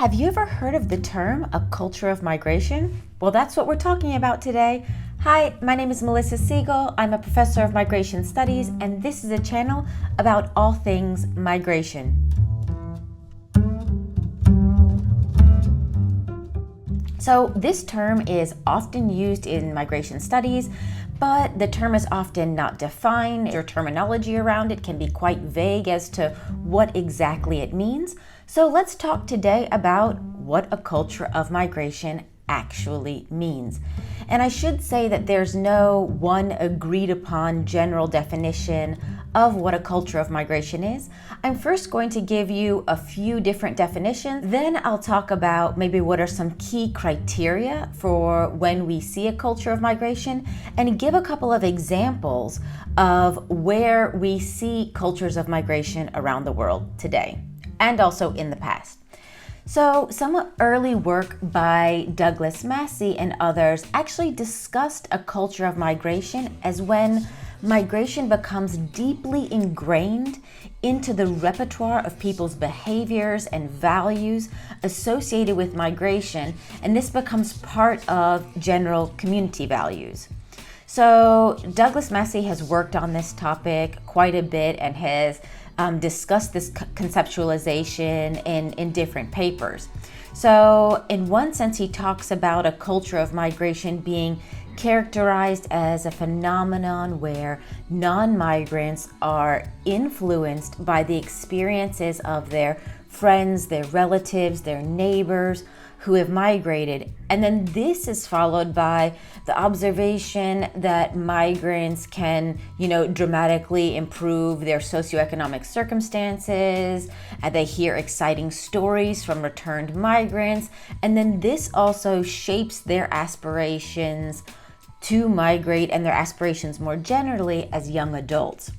Have you ever heard of the term, a culture of migration? Well, that's what we're talking about today. Hi, my name is Melissa Siegel. I'm a professor of migration studies, and this is a channel about all things migration. So this term is often used in migration studies, but the term is often not defined. Your terminology around it can be quite vague as to what exactly it means. So let's talk today about what a culture of migration actually means. And I should say that there's no one agreed upon general definition of what a culture of migration is. I'm first going to give you a few different definitions. Then I'll talk about maybe what are some key criteria for when we see a culture of migration, and give a couple of examples of where we see cultures of migration around the world today and also in the past. So some early work by Douglas Massey and others actually discussed a culture of migration as when migration becomes deeply ingrained into the repertoire of people's behaviors and values associated with migration, and this becomes part of general community values. So Douglas Massey has worked on this topic quite a bit and has discussed this conceptualization in different papers. So in one sense, he talks about a culture of migration being characterized as a phenomenon where non-migrants are influenced by the experiences of their friends, their relatives, their neighbors who have migrated. And then this is followed by the observation that migrants can, dramatically improve their socioeconomic circumstances, and they hear exciting stories from returned migrants. And then this also shapes their aspirations to migrate and their aspirations more generally as young adults.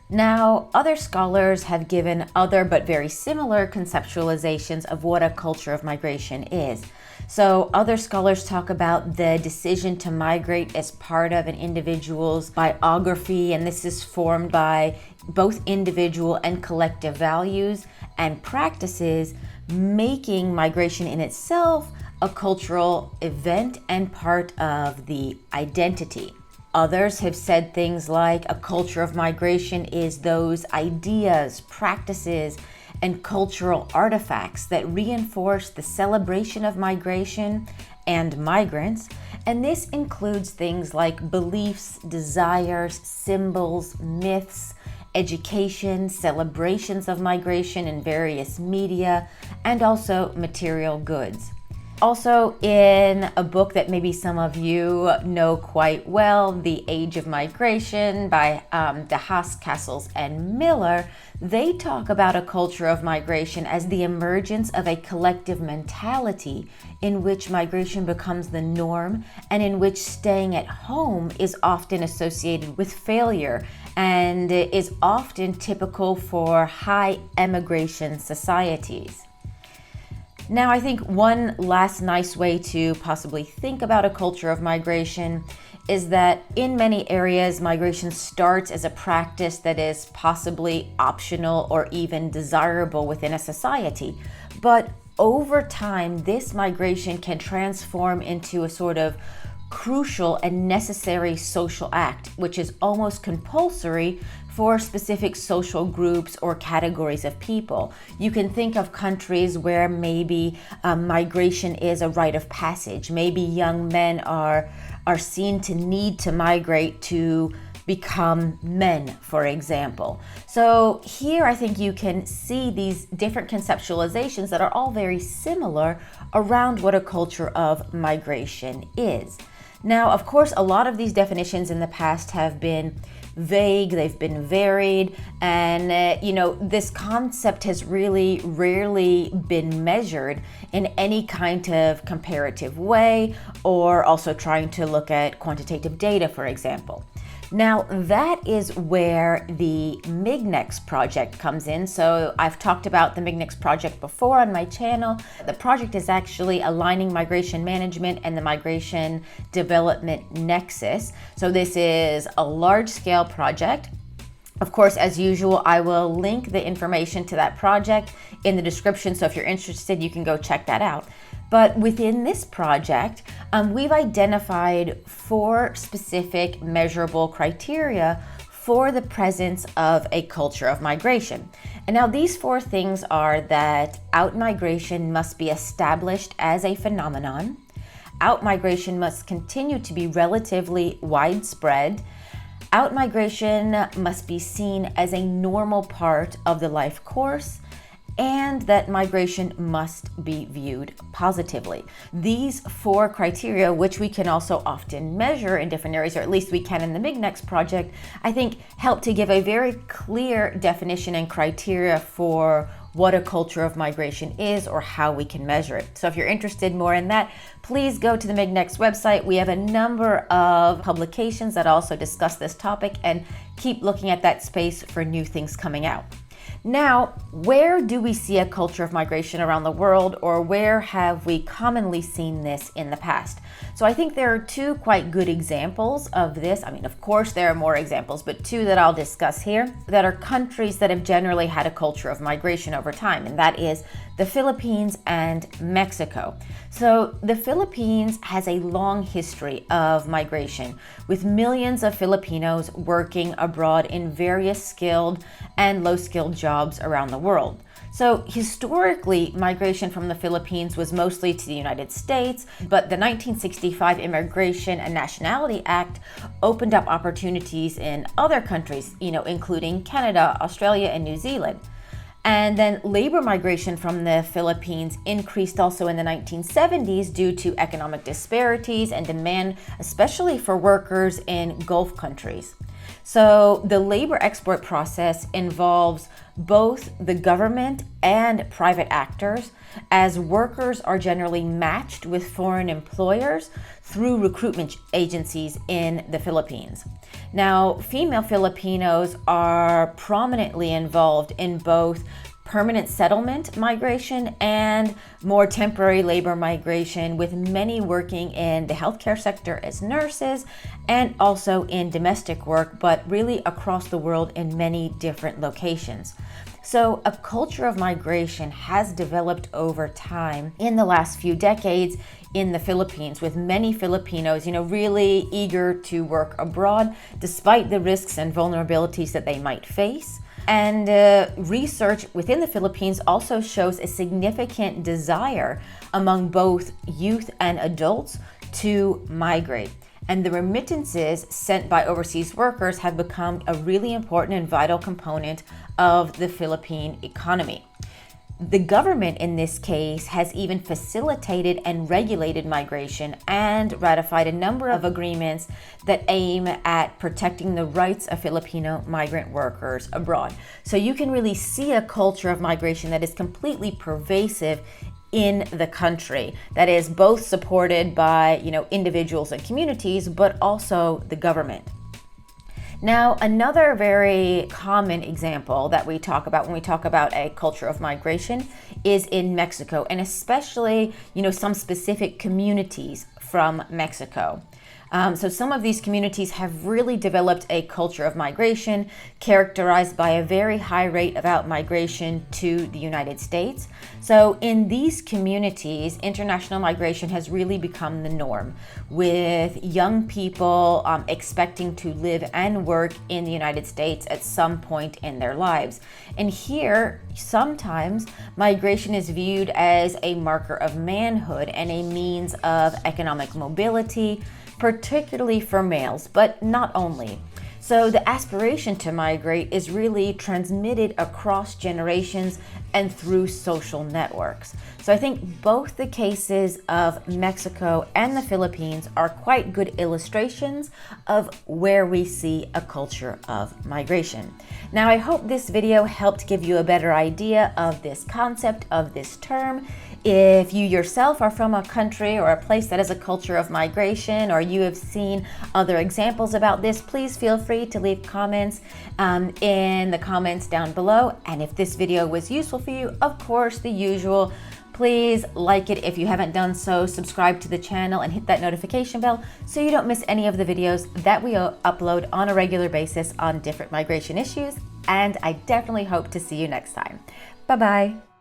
Now, other scholars have given other but very similar conceptualizations of what a culture of migration is. So other scholars talk about the decision to migrate as part of an individual's biography, and this is formed by both individual and collective values and practices, making migration in itself a cultural event and part of the identity. Others have said things like a culture of migration is those ideas, practices, and cultural artifacts that reinforce the celebration of migration and migrants. And this includes things like beliefs, desires, symbols, myths, education, celebrations of migration in various media, and also material goods. Also, in a book that maybe some of you know quite well, The Age of Migration by Haas, and Miller, they talk about a culture of migration as the emergence of a collective mentality in which migration becomes the norm and in which staying at home is often associated with failure and is often typical for high emigration societies. Now, I think one last nice way to possibly think about a culture of migration is that in many areas, migration starts as a practice that is possibly optional or even desirable within a society. But over time, this migration can transform into a sort of crucial and necessary social act, which is almost compulsory for specific social groups or categories of people. You can think of countries where maybe migration is a rite of passage. Maybe young men are seen to need to migrate to become men, for example. So here I think you can see these different conceptualizations that are all very similar around what a culture of migration is. Now, of course, a lot of these definitions in the past have been vague, they've been varied, and this concept has really rarely been measured in any kind of comparative way, or also trying to look at quantitative data, for example. Now, that is where the MIGNEX project comes in. So I've talked about the MIGNEX project before on my channel. The project is actually aligning migration management and the migration development nexus. So this is a large-scale project Of course, as usual, I will link the information to that project in the description, so if you're interested, you can go check that out. But within this project, we've identified 4 specific measurable criteria for the presence of a culture of migration. And now these 4 things are that out-migration must be established as a phenomenon, out-migration must continue to be relatively widespread, out-migration must be seen as a normal part of the life course, and that migration must be viewed positively. These 4 criteria, which we can also often measure in different areas, or at least we can in the MIGNEX project, I think help to give a very clear definition and criteria for what a culture of migration is or how we can measure it. So if you're interested more in that, please go to the MIGNEX website. We have a number of publications that also discuss this topic, and keep looking at that space for new things coming out. Now, where do we see a culture of migration around the world, or where have we commonly seen this in the past? So I think there are 2 quite good examples of this. I mean, of course, there are more examples, but 2 that I'll discuss here that are countries that have generally had a culture of migration over time, and that is the Philippines and Mexico. So the Philippines has a long history of migration, with millions of Filipinos working abroad in various skilled and low-skilled jobs around the world. So historically, migration from the Philippines was mostly to the United States, but the 1965 Immigration and Nationality Act opened up opportunities in other countries, including Canada, Australia, and New Zealand. And then labor migration from the Philippines increased also in the 1970s due to economic disparities and demand, especially for workers in Gulf countries. So the labor export process involves both the government and private actors, as workers are generally matched with foreign employers through recruitment agencies in the Philippines. Now, female Filipinos are prominently involved in both permanent settlement migration and more temporary labor migration, with many working in the healthcare sector as nurses and also in domestic work, but really across the world in many different locations. So a culture of migration has developed over time in the last few decades in the Philippines, with many Filipinos, really eager to work abroad despite the risks and vulnerabilities that they might face. And research within the Philippines also shows a significant desire among both youth and adults to migrate. And the remittances sent by overseas workers have become a really important and vital component of the Philippine economy. The government in this case has even facilitated and regulated migration and ratified a number of agreements that aim at protecting the rights of Filipino migrant workers abroad. So you can really see a culture of migration that is completely pervasive in the country, that is both supported by individuals and communities, but also the government. Now, another very common example that we talk about when we talk about a culture of migration is in Mexico, and especially, some specific communities from Mexico. So some of these communities have really developed a culture of migration characterized by a very high rate of out-migration to the United States. So in these communities, international migration has really become the norm, with young people expecting to live and work in the United States at some point in their lives. And here, sometimes migration is viewed as a marker of manhood and a means of economic mobility, particularly for males, but not only. So the aspiration to migrate is really transmitted across generations and through social networks. So I think both the cases of Mexico and the Philippines are quite good illustrations of where we see a culture of migration. Now, I hope this video helped give you a better idea of this concept, of this term. If you yourself are from a country or a place that has a culture of migration, or you have seen other examples about this, please feel free to leave comments in the comments down below. And if this video was useful for you, of course, the usual, Please like it if you haven't done so, subscribe to the channel, and hit that notification bell so you don't miss any of the videos that we upload on a regular basis on different migration issues. And I definitely hope to see you next time. Bye-bye.